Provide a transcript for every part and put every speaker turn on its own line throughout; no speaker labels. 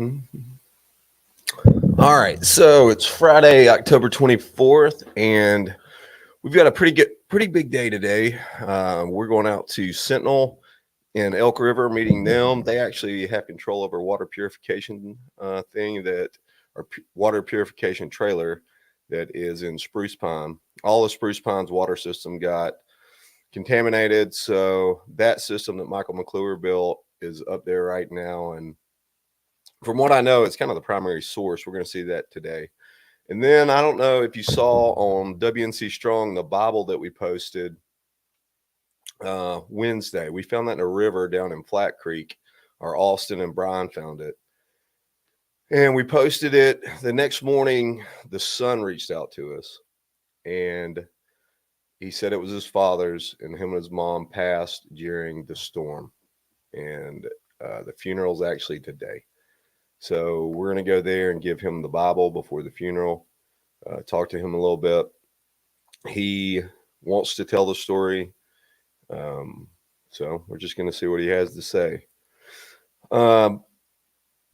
All right, so it's Friday, October 24th, and we've got a pretty big day today. We're going out to Sentinel in Elk River, meeting them. They actually have control over water purification water purification trailer that is in Spruce Pine. All of Spruce Pine's water system got contaminated, so that system that Michael McClure built is up there right now, and from what I know, it's kind of the primary source. We're going to see that today. And then I don't know if you saw on WNC Strong the Bible that we posted Wednesday. We found that in a river down in Flat Creek. Our Austin and Brian found it. And we posted it. The next morning, the son reached out to us. And he said it was his father's, and him and his mom passed during the storm. And the funeral's actually today. So we're going to go there and give him the Bible before the funeral, talk to him a little bit. He wants to tell the story. So we're just going to see what he has to say.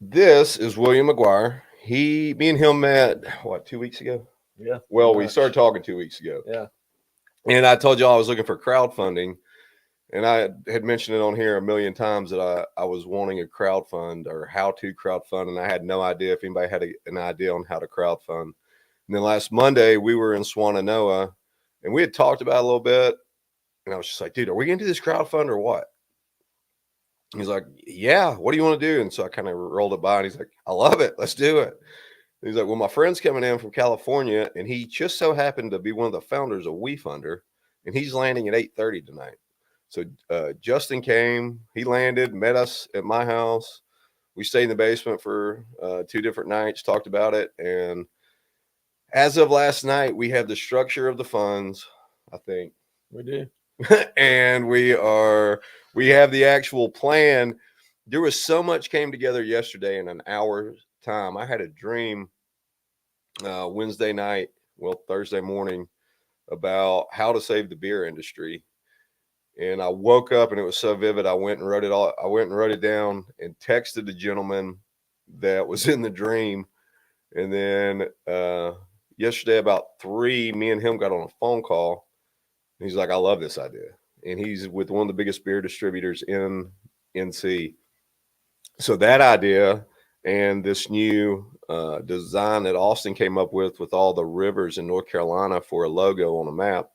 This is William McGuire. Me and him met, 2 weeks ago?
Yeah.
Well, we started talking 2 weeks ago.
Yeah.
And I told y'all I was looking for crowdfunding. And I had mentioned it on here a million times that I was wanting a crowdfund or how to crowdfund, and I had no idea if anybody had an idea on how to crowdfund. And then last Monday, we were in Swannanoa, and we had talked about it a little bit, and I was just like, dude, are we going to do this crowdfund or what? He's like, yeah, what do you want to do? And so I kind of rolled it by, and he's like, I love it. Let's do it. And he's like, well, my friend's coming in from California, and he just so happened to be one of the founders of WeFunder, and he's landing at 8:30 tonight. So Justin came, he landed, met us at my house. We stayed in the basement for 2 different nights, talked about it. And as of last night, we have the structure of the funds, I think.
We do.
And we have the actual plan. There was so much came together yesterday in an hour's time. I had a dream Thursday morning about how to save the beer industry. And I woke up and it was so vivid. I went and wrote it down and texted the gentleman that was in the dream. And then yesterday about 3, me and him got on a phone call. He's like, I love this idea. And he's with one of the biggest beer distributors in NC. So that idea and this new design that Austin came up with all the rivers in North Carolina for a logo on a map,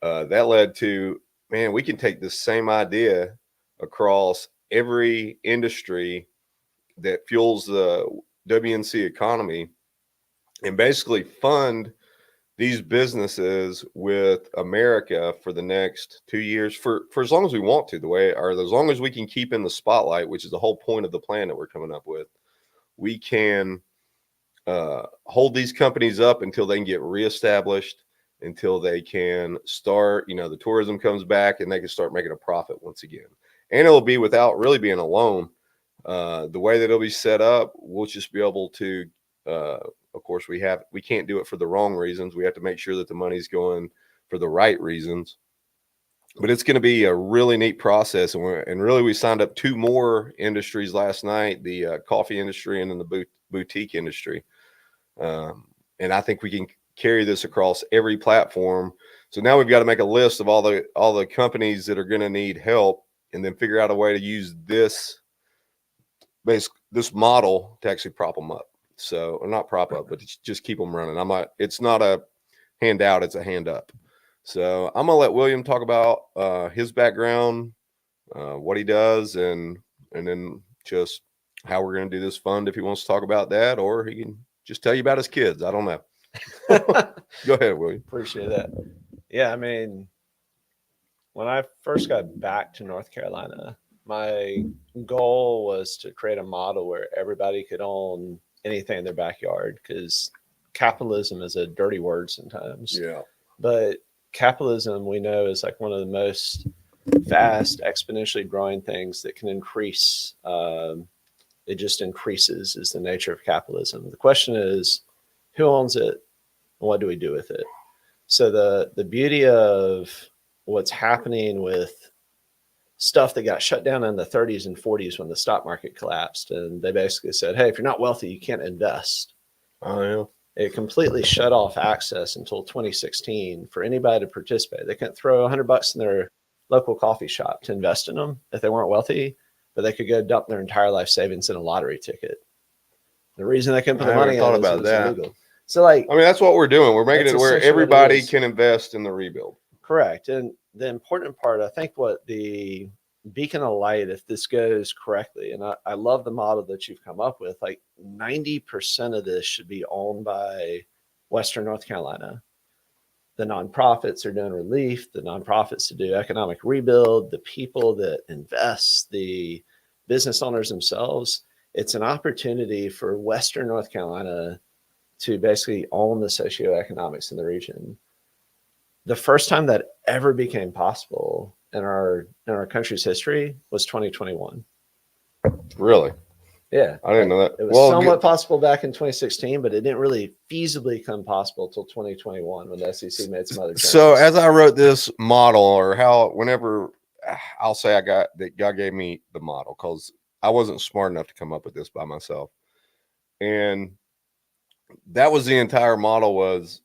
that led to, man, we can take this same idea across every industry that fuels the WNC economy and basically fund these businesses with America for the next 2 years for as long as we want to, as long as we can keep in the spotlight, which is the whole point of the plan that we're coming up with. We can hold these companies up until they can get reestablished, until they can start, the tourism comes back and they can start making a profit once again. And it'll be without really being a loan. The way that it'll be set up, we'll just be able to, of course, we can't do it for the wrong reasons. We have to make sure that the money's going for the right reasons. But it's going to be a really neat process. And really, we signed up 2 more industries last night, the coffee industry and then the boutique industry. And I think we can carry this across every platform. So now we've got to make a list of all the companies that are going to need help, and then figure out a way to use this model to actually prop them up. So, or not prop up, but just keep them running. It's not a handout, it's a hand up. So I'm gonna let William talk about his background, what he does, and then just how we're gonna do this fund if he wants to talk about that, or he can just tell you about his kids. I don't know. Go ahead, William.
Appreciate that. Yeah, I mean, when I first got back to North Carolina, my goal was to create a model where everybody could own anything in their backyard, because capitalism is a dirty word sometimes.
Yeah.
But capitalism, we know, is like one of the most fast, exponentially growing things that can increase. It just increases, is the nature of capitalism. The question is, who owns it and what do we do with it? So the beauty of what's happening with stuff that got shut down in the 30s and 40s when the stock market collapsed. And they basically said, hey, if you're not wealthy, you can't invest.
Oh, yeah.
It completely shut off access until 2016 for anybody to participate. They couldn't throw $100 in their local coffee shop to invest in them if they weren't wealthy, but they could go dump their entire life savings in a lottery ticket. The reason they couldn't put the money in is it was illegal. So, like,
I mean, that's what we're doing. We're making it where everybody can invest in the rebuild.
Correct. And the important part, I think, what the beacon of light, if this goes correctly, and I love the model that you've come up with, like 90% of this should be owned by Western North Carolina. The nonprofits are doing relief, the nonprofits to do economic rebuild, the people that invest, the business owners themselves. It's an opportunity for Western North Carolina to basically own the socioeconomics in the region. The first time that ever became possible in our country's history was 2021.
Really?
Yeah.
I didn't know that.
It was somewhat possible back in 2016, but it didn't really feasibly come possible until 2021 when the SEC made some other changes.
So as I wrote this model, or whenever I'll say God gave me the model, because I wasn't smart enough to come up with this by myself. And that was the entire model, was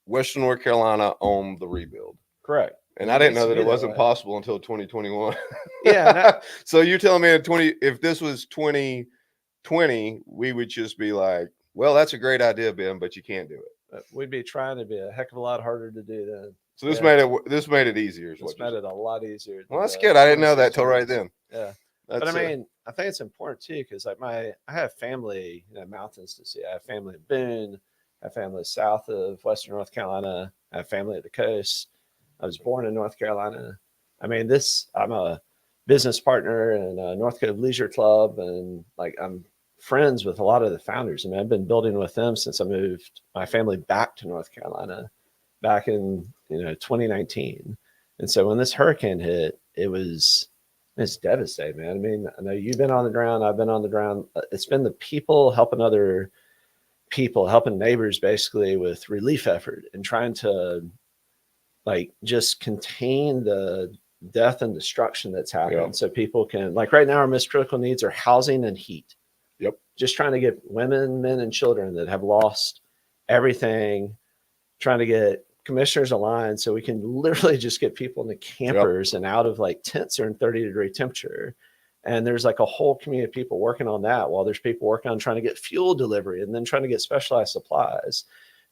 Western North Carolina owned the rebuild.
Correct.
And I didn't know that it wasn't possible until 2021.
Yeah.
So you're telling me if this was 2020, we would just be like, well, that's a great idea, Ben, but you can't do it.
We'd be trying to be a heck of a lot harder to do then.
So this made it easier.
This made it a lot easier.
Well, that's good. I didn't know that till right then.
Yeah. But I mean, I think it's important too, because like I have family in mountains to see. I have family in Boone. I have family south of Western North Carolina. I have family at the coast. I was born in North Carolina. I mean, I'm a business partner in North Cove Leisure Club, and like I'm friends with a lot of the founders. I mean, I've been building with them since I moved my family back to North Carolina back in 2019. And so when this hurricane hit, it's devastating, man. I mean, I know you've been on the ground. I've been on the ground. It's been the people helping other people, helping neighbors basically with relief effort and trying to like just contain the death and destruction that's happened. Yep. So people can, like right now, our most critical needs are housing and heat.
Yep.
Just trying to get women, men, and children that have lost everything, trying to get commissioners aligned so we can literally just get people in the campers and out of like tents are in 30-degree temperature. And there's like a whole community of people working on that, while there's people working on trying to get fuel delivery and then trying to get specialized supplies.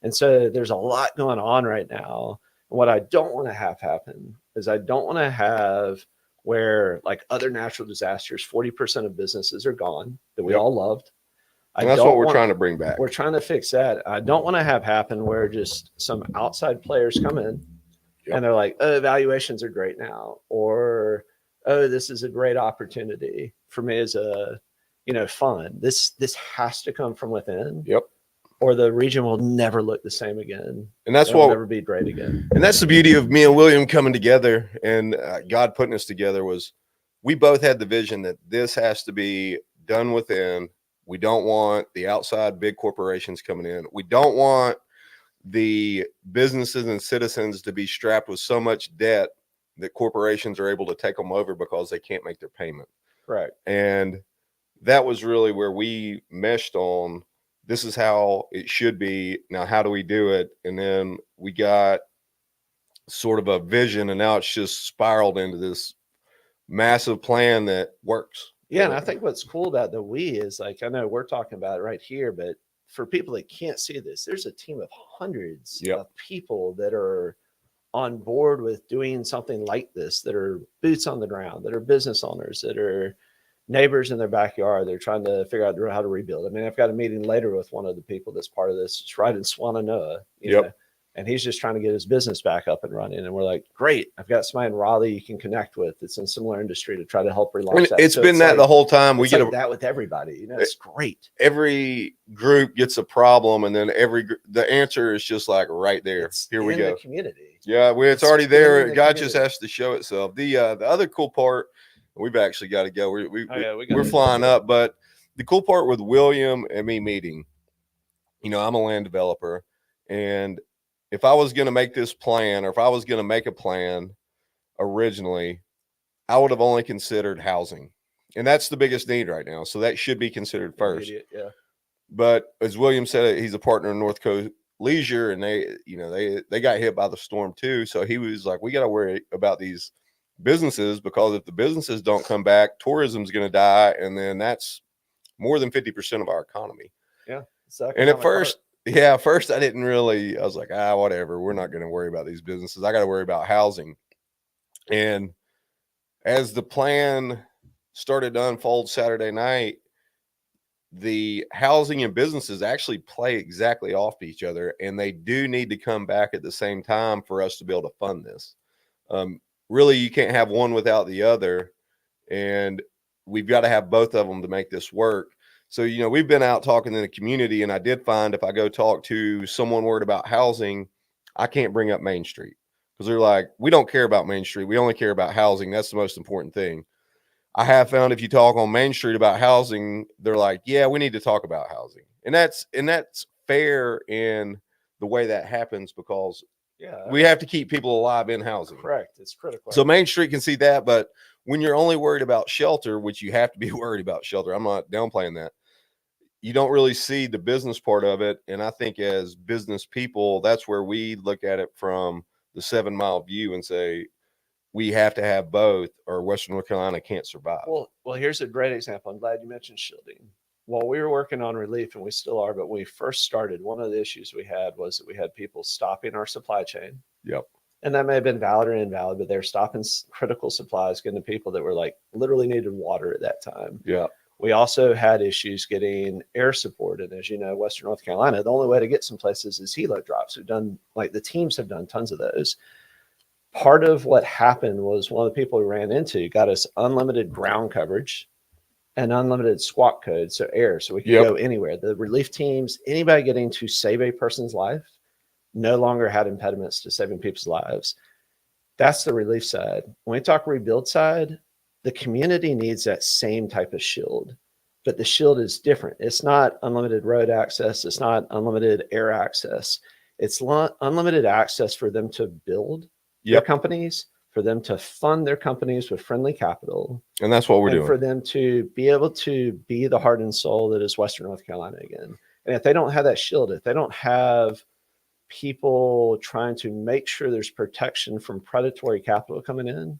And so there's a lot going on right now. And what I don't want to have happen is I don't want to have where like other natural disasters, 40% of businesses are gone that we all loved.
And that's what we're trying to bring back.
We're trying to fix that. I don't want to have happen where just some outside players come in and they're like, oh, valuations are great now. Or, oh, this is a great opportunity for me as a, fund. This has to come from within.
Yep.
Or the region will never look the same again.
And that's what
never be great again.
And that's the beauty of me and William coming together and God putting us together, was we both had the vision that this has to be done within. We don't want the outside big corporations coming in. We don't want the businesses and citizens to be strapped with so much debt that corporations are able to take them over because they can't make their payment.
Right.
And that was really where we meshed on, this is how it should be. Now, how do we do it? And then we got sort of a vision, and now it's just spiraled into this massive plan that works.
Yeah. And I think what's cool about the we is like, I know we're talking about it right here, but for people that can't see this, there's a team of hundreds of people that are on board with doing something like this, that are boots on the ground, that are business owners, that are neighbors in their backyard. They're trying to figure out how to rebuild. I mean, I've got a meeting later with one of the people that's part of this. It's right in Swannanoa, you know, and he's just trying to get his business back up and running. And we're like, great, I've got somebody in Raleigh you can connect with that's in similar industry to try to help relaunch that.
It's been that the whole time.
We get that with everybody, it's great.
Every group gets a problem, and then the answer is just like right there. Here we go.
The community.
Yeah, it's already there. God just has to show itself. The other cool part, we've actually got to go. We're flying up, but the cool part with William and me meeting, I'm a land developer, and if I was going to make this plan, or if I was going to make a plan originally, I would have only considered housing, and that's the biggest need right now. So that should be considered first.
Immediate, yeah.
But as William said, he's a partner in North Coast Leisure, and they got hit by the storm too. So he was like, we got to worry about these businesses, because if the businesses don't come back, tourism's going to die, and then that's more than 50% of our economy.
Yeah.
And at first, I didn't really. I was like, whatever. We're not going to worry about these businesses. I got to worry about housing. And as the plan started to unfold Saturday night, the housing and businesses actually play exactly off each other, and they do need to come back at the same time for us to be able to fund this. Really, you can't have one without the other, and we've got to have both of them to make this work. So, we've been out talking in the community, and I did find if I go talk to someone worried about housing, I can't bring up Main Street, because they're like, we don't care about Main Street. We only care about housing. That's the most important thing. I have found if you talk on Main Street about housing, they're like, yeah, we need to talk about housing. And that's fair in the way that happens, because we have to keep people alive in housing.
Correct. It's critical.
So Main Street can see that, but when you're only worried about shelter, which you have to be worried about shelter, I'm not downplaying that, you don't really see the business part of it. And I think as business people, that's where we look at it from the 7 mile view and say, we have to have both, or Western North Carolina can't survive.
Well, here's a great example. I'm glad you mentioned shielding. While we were working on relief, and we still are, but when we first started, one of the issues we had was that we had people stopping our supply chain.
Yep.
And that may have been valid or invalid, but they're stopping critical supplies, getting to people that were like literally needed water at that time.
Yeah.
We also had issues getting air support. And as you know, Western North Carolina, the only way to get some places is helo drops. We've done, like the teams have done tons of those. Part of what happened was one of the people we ran into got us unlimited ground coverage and unlimited squawk code, so air, so we could go anywhere. The relief teams, anybody getting to save a person's life, no longer had impediments to saving people's lives. That's the relief side. When we talk rebuild side, the community needs that same type of shield, but the shield is different. It's not unlimited road access. It's not unlimited air access. It's unlimited access for them to build their companies, for them to fund their companies with friendly capital.
And that's what we're doing.
For them to be able to be the heart and soul that is Western North Carolina again. And if they don't have that shield, if they don't have people trying to make sure there's protection from predatory capital coming in,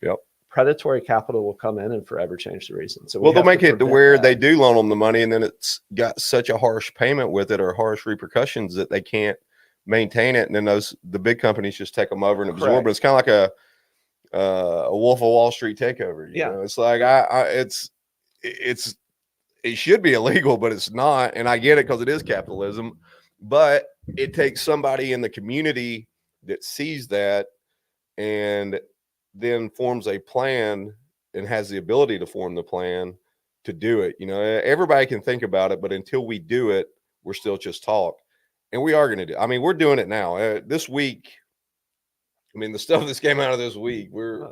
predatory capital will come in and forever change the reason. So
they'll make it to where they do loan them the money, and then it's got such a harsh payment with it, or harsh repercussions, that they can't maintain it, and then the big companies just take them over and absorb it. It's kind of like a Wolf of Wall Street takeover. You know? It's like it should be illegal, but it's not. And I get it, because it is capitalism, but it takes somebody in the community that sees that and then forms a plan and has the ability to form the plan to do it. Everybody can think about it, but until we do it, we're still just talk. And we are going to do. I mean, we're doing it now. This week, I mean, the stuff that's came out of this week, we're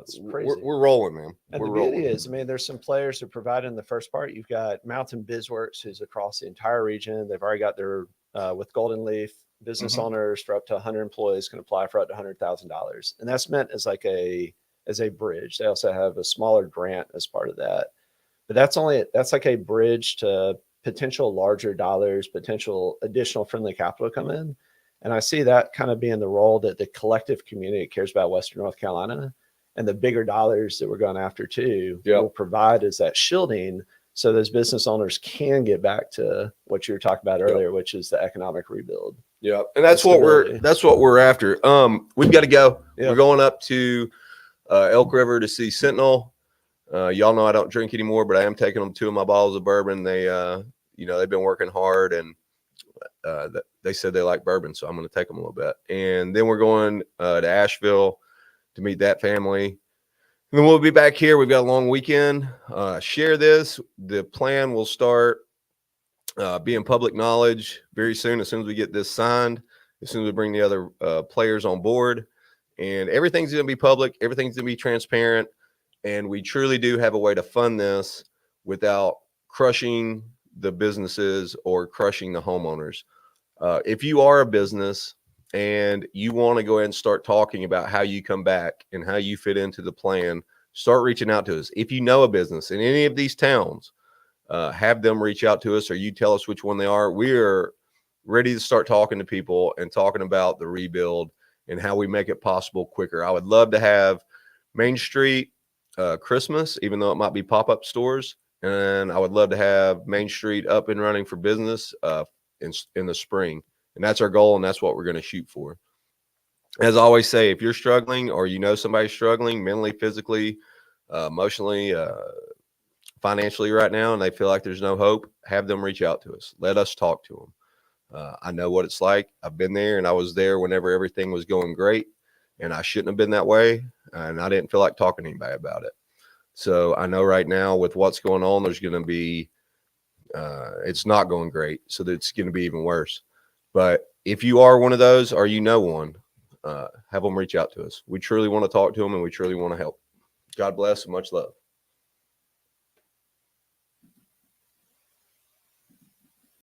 rolling, man.
And the beauty is, I mean, there's some players who provide in the first part. You've got Mountain BizWorks, who's across the entire region. They've already got their with Golden Leaf business owners for up to 100 employees can apply for up to $100,000, and that's meant as like a bridge. They also have a smaller grant as part of that, but that's like a bridge to potential larger dollars, potential additional friendly capital come in. And I see that kind of being the role that the collective community cares about Western North Carolina, and the bigger dollars that we're going after too will provide as that shielding, so those business owners can get back to what you were talking about earlier, which is the economic rebuild.
Yeah. And that's what we're after. We've got to go. We're going up to Elk River to see Sentinel. Y'all know I don't drink anymore, but I am taking them 2 of my bottles of bourbon. They, they've been working hard, and they said they like bourbon, so I'm going to take them a little bit. And then we're going to Asheville to meet that family. And then we'll be back here. We've got a long weekend. Share this. The plan will start being public knowledge very soon, as soon as we get this signed, as soon as we bring the other players on board. And everything's going to be public. Everything's going to be transparent. And we truly do have a way to fund this without crushing the businesses or crushing the homeowners. If you are a business and you want to go ahead and start talking about how you come back and how you fit into the plan, start reaching out to us. If you know a business in any of these towns, have them reach out to us, or you tell us which one they are. We are ready to start talking to people and talking about the rebuild and how we make it possible quicker. I would love to have Main Street Christmas, even though it might be pop-up stores. And I would love to have Main Street up and running for business in the spring. And that's our goal, and that's what we're going to shoot for. As I always say, if you're struggling or you know somebody's struggling mentally, physically, emotionally, financially right now, and they feel like there's no hope, have them reach out to us. Let us talk to them. I know what it's like. I've been there, and I was there whenever everything was going great, and I shouldn't have been that way, and I didn't feel like talking to anybody about it. So I know right now with what's going on, there's going to be, it's not going great, so it's going to be even worse. But if you are one of those, or you know one, have them reach out to us. We truly want to talk to them, and we truly want to help. God bless and much love.